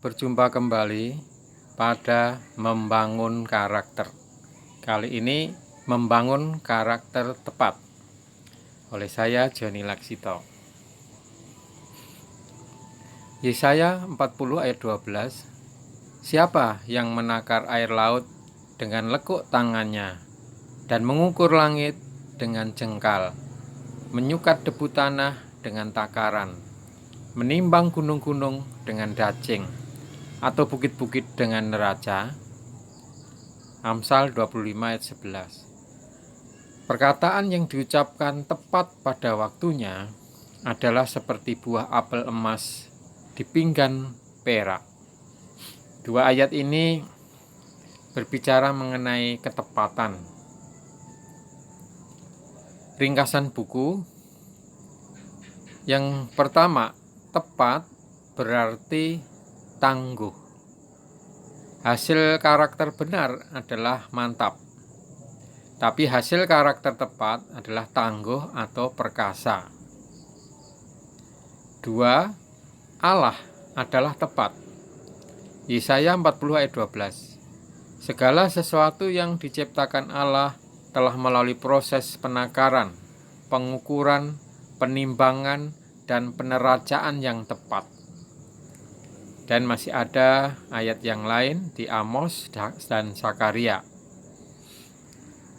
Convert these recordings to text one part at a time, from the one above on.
Berjumpa kembali pada membangun karakter. Kali ini membangun karakter tepat oleh saya Joni Laksito. Yesaya 40 ayat 12. Siapa yang menakar air laut dengan lekuk tangannya dan mengukur langit dengan jengkal, menyukat debu tanah dengan takaran, menimbang gunung-gunung dengan dacing, atau bukit-bukit dengan neraca. Amsal 25 ayat 11. Perkataan yang diucapkan tepat pada waktunya adalah seperti buah apel emas di pinggan perak. Dua ayat ini berbicara mengenai ketepatan. Ringkasan buku yang pertama, tepat berarti tangguh. Hasil karakter benar adalah mantap, tapi hasil karakter tepat adalah tangguh atau perkasa. Dua, Allah adalah tepat. Yesaya 40 ayat 12. Segala sesuatu yang diciptakan Allah telah melalui proses penakaran, pengukuran, penimbangan, dan peneracaan yang tepat. Dan masih ada ayat yang lain di Amos dan Zakaria.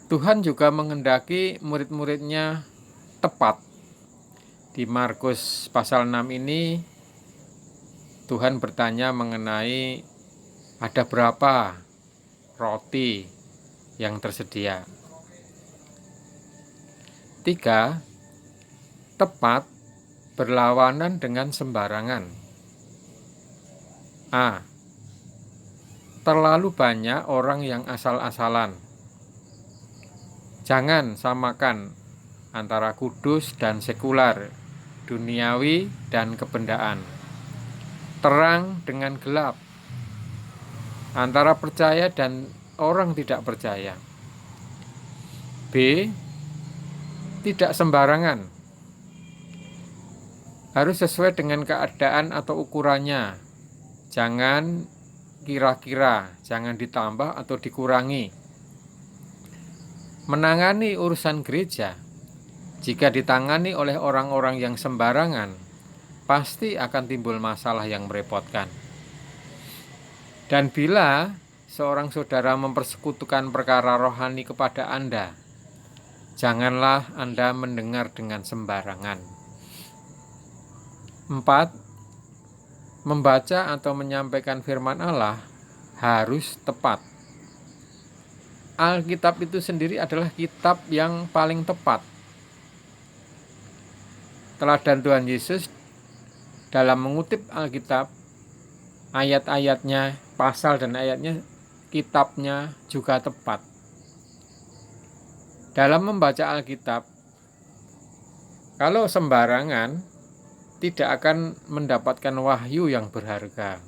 Tuhan juga menghendaki murid-muridnya tepat. Di Markus pasal 6 ini, Tuhan bertanya mengenai ada berapa roti yang tersedia. 3. Tepat berlawanan dengan sembarangan. A. Terlalu banyak orang yang asal-asalan. Jangan samakan antara kudus dan sekular, duniawi dan kebendaan, terang dengan gelap, antara percaya dan orang tidak percaya. B. Tidak sembarangan. Harus sesuai dengan keadaan atau ukurannya. Jangan kira-kira, jangan ditambah atau dikurangi. Menangani urusan gereja, jika ditangani oleh orang-orang yang sembarangan, pasti akan timbul masalah yang merepotkan. Dan bila seorang saudara mempersekutukan perkara rohani kepada Anda, janganlah Anda mendengar dengan sembarangan. 4. Membaca atau menyampaikan firman Allah harus tepat. Alkitab itu sendiri adalah kitab yang paling tepat. Teladan Tuhan Yesus dalam mengutip Alkitab, ayat-ayatnya, pasal dan ayatnya, kitabnya juga tepat. Dalam membaca Alkitab, kalau sembarangan, tidak akan mendapatkan wahyu yang berharga.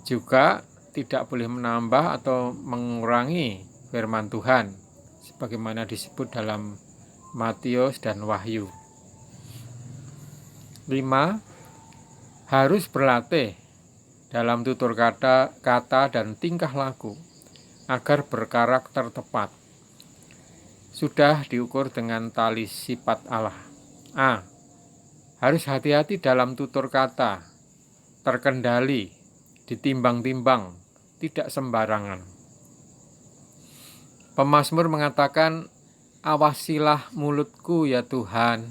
Juga tidak boleh menambah atau mengurangi firman Tuhan, sebagaimana disebut dalam Matius dan Wahyu. 5. Harus berlatih dalam tutur kata dan tingkah laku agar berkarakter tepat. Sudah diukur dengan tali sifat Allah. A. Harus hati-hati dalam tutur kata, terkendali, ditimbang-timbang, tidak sembarangan. Pemazmur mengatakan, awasilah mulutku ya Tuhan,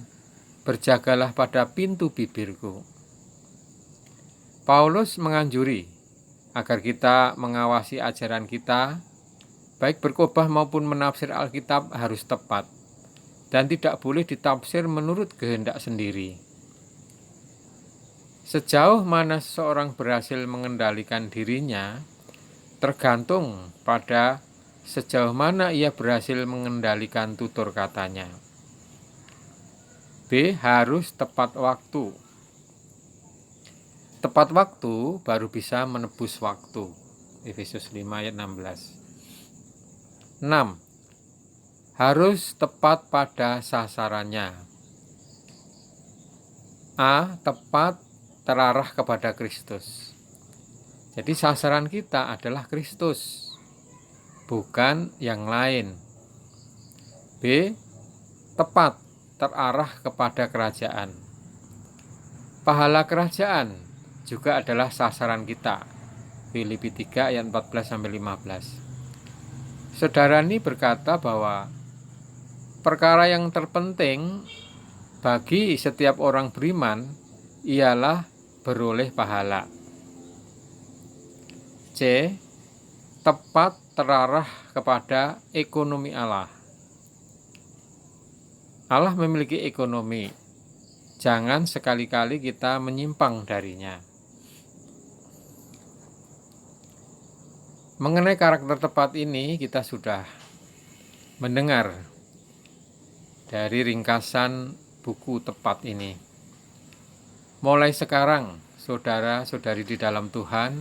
berjagalah pada pintu bibirku. Paulus menganjuri agar kita mengawasi ajaran kita, baik berkhotbah maupun menafsir Alkitab harus tepat, dan tidak boleh ditafsir menurut kehendak sendiri. Sejauh mana seseorang berhasil mengendalikan dirinya, tergantung pada sejauh mana ia berhasil mengendalikan tutur katanya. B. Harus tepat waktu. Tepat waktu baru bisa menebus waktu. Efesus 5 ayat 16. 6. Harus tepat pada sasarannya. A. Tepat terarah kepada Kristus. Jadi sasaran kita adalah Kristus, bukan yang lain. B. Tepat terarah kepada kerajaan. Pahala kerajaan juga adalah sasaran kita. Filipi 3 ayat 14-15. Saudara ini berkata bahwa perkara yang terpenting bagi setiap orang beriman ialah beroleh pahala. C. Tepat terarah kepada ekonomi Allah. Allah memiliki ekonomi. Jangan sekali-kali kita menyimpang darinya. Mengenai karakter tepat ini kita sudah mendengar dari ringkasan buku tepat ini. Mulai sekarang, saudara-saudari di dalam Tuhan,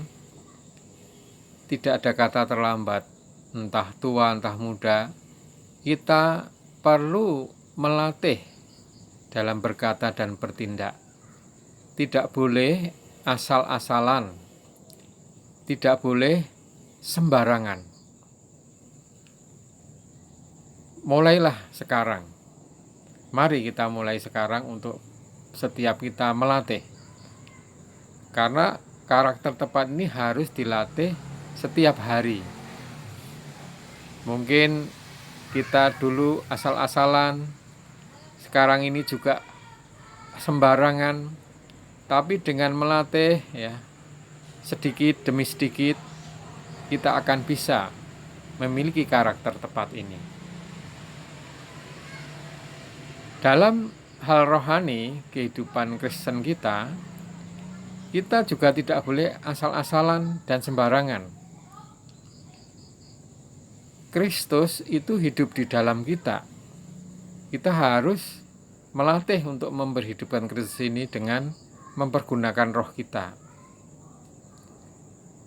tidak ada kata terlambat, entah tua entah muda. Kita perlu melatih dalam berkata dan bertindak. Tidak boleh asal-asalan, tidak boleh sembarangan. Mulailah sekarang. Mari kita mulai sekarang untuk setiap kita melatih. Karena karakter tepat ini harus dilatih setiap hari. Mungkin kita dulu asal-asalan, sekarang ini juga sembarangan, tapi dengan melatih ya, sedikit demi sedikit kita akan bisa memiliki karakter tepat ini. Dalam hal rohani kehidupan Kristen kita juga tidak boleh asal-asalan dan sembarangan. Kristus itu hidup di dalam kita. Kita harus melatih untuk memperhidupkan Kristus ini dengan mempergunakan roh kita.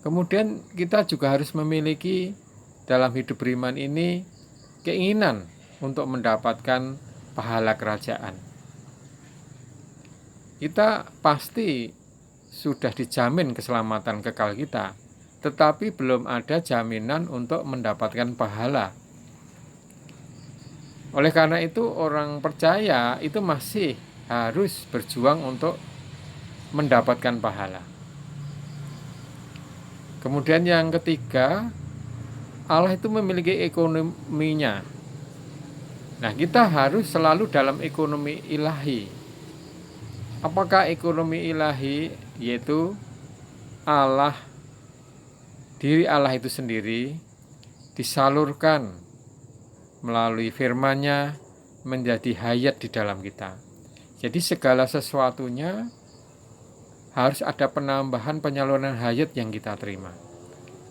Kemudian kita juga harus memiliki dalam hidup beriman ini keinginan untuk mendapatkan pahala kerajaan. Kita pasti sudah dijamin keselamatan kekal kita, tetapi belum ada jaminan untuk mendapatkan pahala. Oleh karena itu orang percaya itu masih harus berjuang untuk mendapatkan pahala. Kemudian yang ketiga, Allah itu memiliki ekonominya. Nah, kita harus selalu dalam ekonomi ilahi. Apakah ekonomi ilahi? Yaitu Allah, diri Allah itu sendiri disalurkan melalui firman-Nya menjadi hayat di dalam kita. Jadi segala sesuatunya harus ada penambahan penyaluran hayat yang kita terima.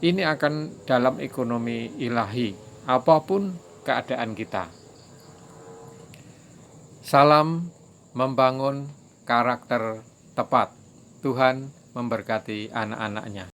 Ini akan dalam ekonomi ilahi, apapun keadaan kita. Salam membangun karakter tepat. Tuhan memberkati anak-anaknya.